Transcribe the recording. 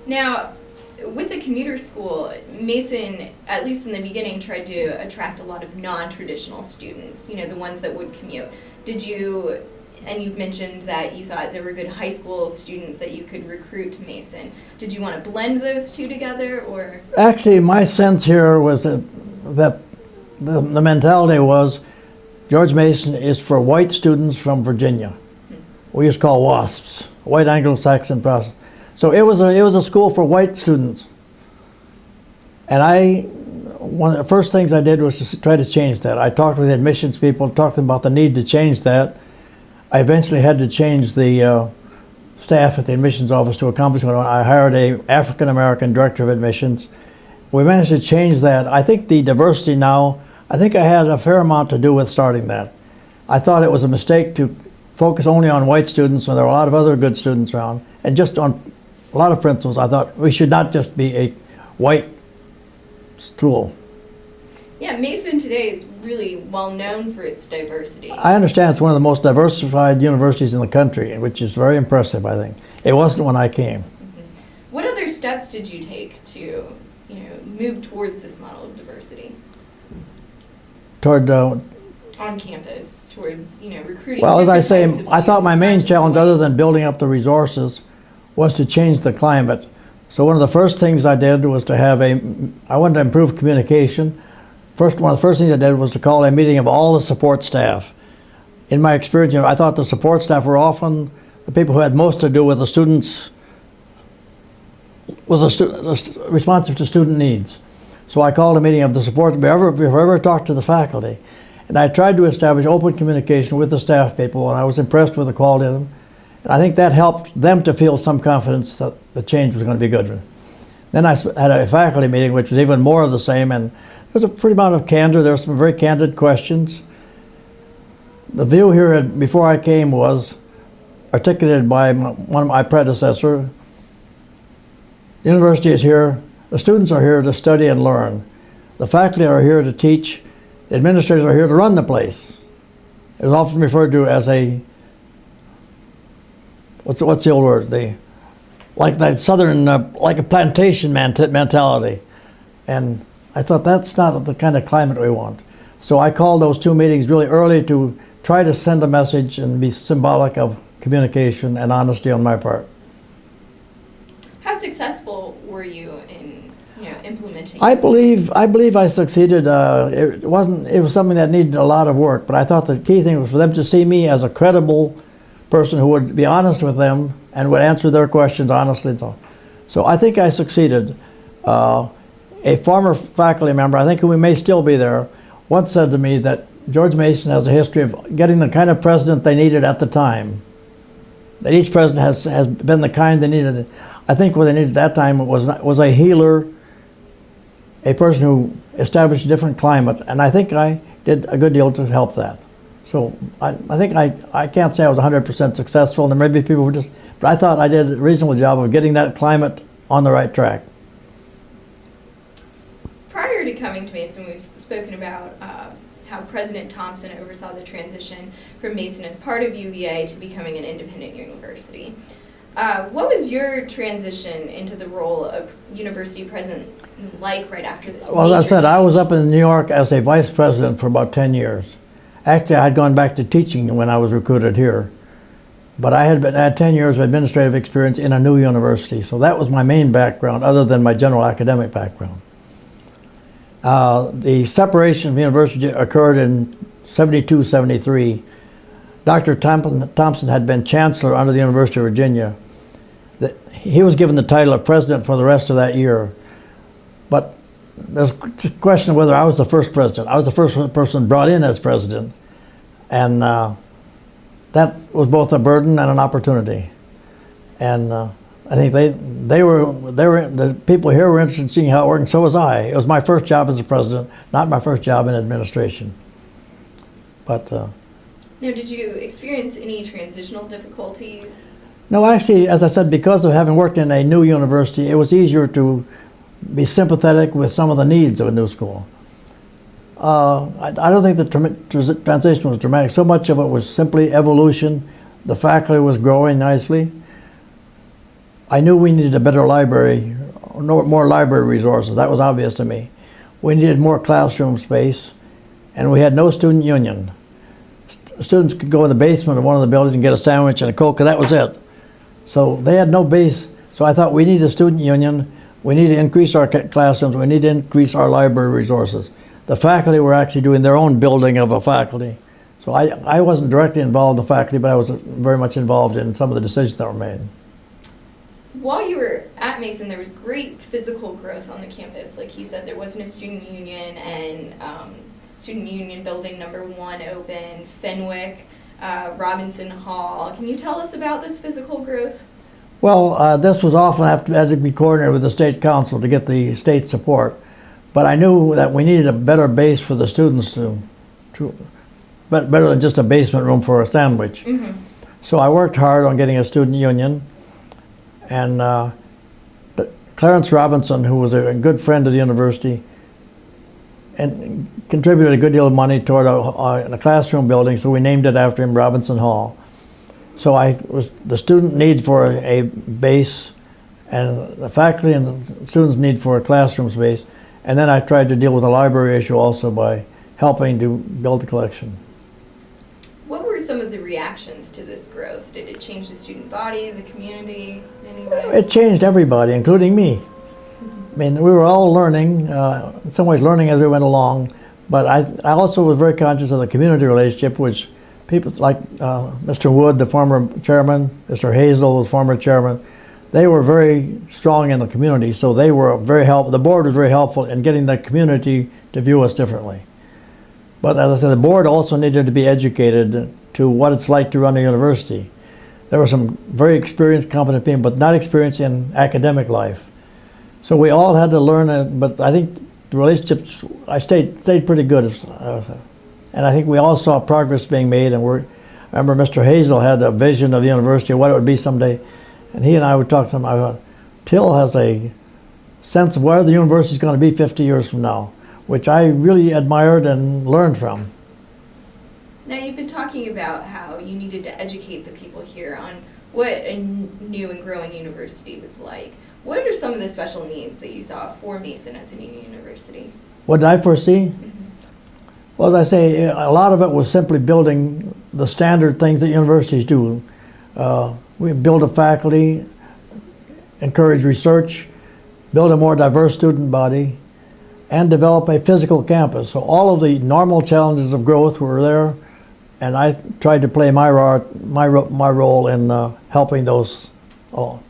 Now, with the commuter school, Mason, at least in the beginning, tried to attract a lot of non-traditional students, you know, the ones that would commute. Did you, and you've mentioned that you thought there were good high school students that you could recruit to Mason. Did you want to blend those two together, or? Actually, my sense here was that the mentality was George Mason is for white students from Virginia. We used to call WASPs, White Anglo-Saxon Protestant. So it was a school for white students. And one of the first things I did was to try to change that. I talked with the admissions people, talked to them about the need to change that. I eventually had to change the staff at the admissions office to accomplish what I hired a African-American director of admissions. We managed to change that. I think the diversity now, I think I had a fair amount to do with starting that. I thought it was a mistake to focus only on white students when there were a lot of other good students around, and just on a lot of principles. I thought we should not just be a white school. Yeah, Mason today is really well known for its diversity. I understand it's one of the most diversified universities in the country, which is very impressive, I think. It wasn't when I came. What other steps did you take to, move towards this model of diversity? Toward on campus, towards, recruiting. Well, as I say, I thought my main students, challenge, other than building up the resources, was to change the climate. So one of the first things I did was to have I wanted to improve communication. One of the first things I did was to call a meeting of all the support staff. In my experience, I thought the support staff were often the people who had most to do with the students, responsive to student needs. So I called a meeting of the support before I ever talked to the faculty. And I tried to establish open communication with the staff people, and I was impressed with the quality of them. And I think that helped them to feel some confidence that the change was going to be good. Then I had a faculty meeting, which was even more of the same, and there was a pretty amount of candor. There were some very candid questions. The view here before I came was articulated by one of my predecessors. The university is here, the students are here to study and learn. The faculty are here to teach, the administrators are here to run the place. It was often referred to as what's the old word? Like that southern, like a plantation mentality. And I thought that's not the kind of climate we want. So I called those two meetings really early to try to send a message and be symbolic of communication and honesty on my part. How successful were you in implementing? I believe I succeeded. It was something that needed a lot of work, but I thought the key thing was for them to see me as a credible person who would be honest with them and would answer their questions honestly and so on. So I think I succeeded. A former faculty member, I think who may still be there, once said to me that George Mason has a history of getting the kind of president they needed at the time. That each president has been the kind they needed. I think what they needed at that time was a healer, a person who established a different climate, and I think I did a good deal to help that. So I think I can't say I was 100% successful, and there may be people who but I thought I did a reasonable job of getting that climate on the right track. Prior to coming to Mason, we've spoken about how President Thompson oversaw the transition from Mason as part of UVA to becoming an independent university. What was your transition into the role of university president like right after this? Well, as I said, I was up in New York as a vice president for about 10 years. Actually, I had gone back to teaching when I was recruited here. But I had 10 years of administrative experience in a new university, so that was my main background, other than my general academic background. The separation of the university occurred in 72, 73. Dr. Thompson had been chancellor under the University of Virginia. He was given the title of president for the rest of that year. But there's a question of whether I was the first president. I was the first person brought in as president. And that was both a burden and an opportunity. And I think the people here were interested in seeing how it worked, and so was I. It was my first job as a president, not my first job in administration. But now, did you experience any transitional difficulties? No, actually, as I said, because of having worked in a new university, it was easier to be sympathetic with some of the needs of a new school. I don't think the transition was dramatic. So much of it was simply evolution. The faculty was growing nicely. I knew we needed a better library, more library resources. That was obvious to me. We needed more classroom space, and we had no student union. Students could go in the basement of one of the buildings and get a sandwich and a Coke, and that was it. So they had no base. So I thought we need a student union. We need to increase our classrooms. We need to increase our library resources. The faculty were actually doing their own building of a faculty. So I wasn't directly involved in the faculty, but I was very much involved in some of the decisions that were made. While you were at Mason, there was great physical growth on the campus. Like you said, there wasn't a student union, and student union building #1 opened, Fenwick, Robinson Hall. Can you tell us about this physical growth? Well, this was often had to be coordinated with the state council to get the state support. But I knew that we needed a better base for the students but better than just a basement room for a sandwich. Mm-hmm. So I worked hard on getting a student union, and Clarence Robinson, who was a good friend of the university, and contributed a good deal of money toward a classroom building, so we named it after him, Robinson Hall. So the student need for a base, and the faculty and the students' need for a classroom space, and then I tried to deal with the library issue also by helping to build the collection. What were some of the reactions to this growth? Did it change the student body, the community in any way? It changed everybody, including me. I mean, we were all learning, in some ways learning as we went along, but I also was very conscious of the community relationship, which people like Mr. Wood, the former chairman, Mr. Hazel was former chairman, they were very strong in the community, so they were very helpful. The board was very helpful in getting the community to view us differently. But as I said, the board also needed to be educated to what it's like to run a university. There were some very experienced, competent people, but not experienced in academic life. So we all had to learn, but I think the relationships, I stayed pretty good. And I think we all saw progress being made, and I remember Mr. Hazel had a vision of the university, what it would be someday, and he and I would talk to him. I thought, Till has a sense of where the university is going to be 50 years from now, which I really admired and learned from. Now, you've been talking about how you needed to educate the people here on what a new and growing university was like. What are some of the special needs that you saw for Mason as a new university? What did I foresee? Mm-hmm. Well, as I say, a lot of it was simply building the standard things that universities do. We build a faculty, encourage research, build a more diverse student body, and develop a physical campus. So all of the normal challenges of growth were there, and I tried to play my role in helping those all.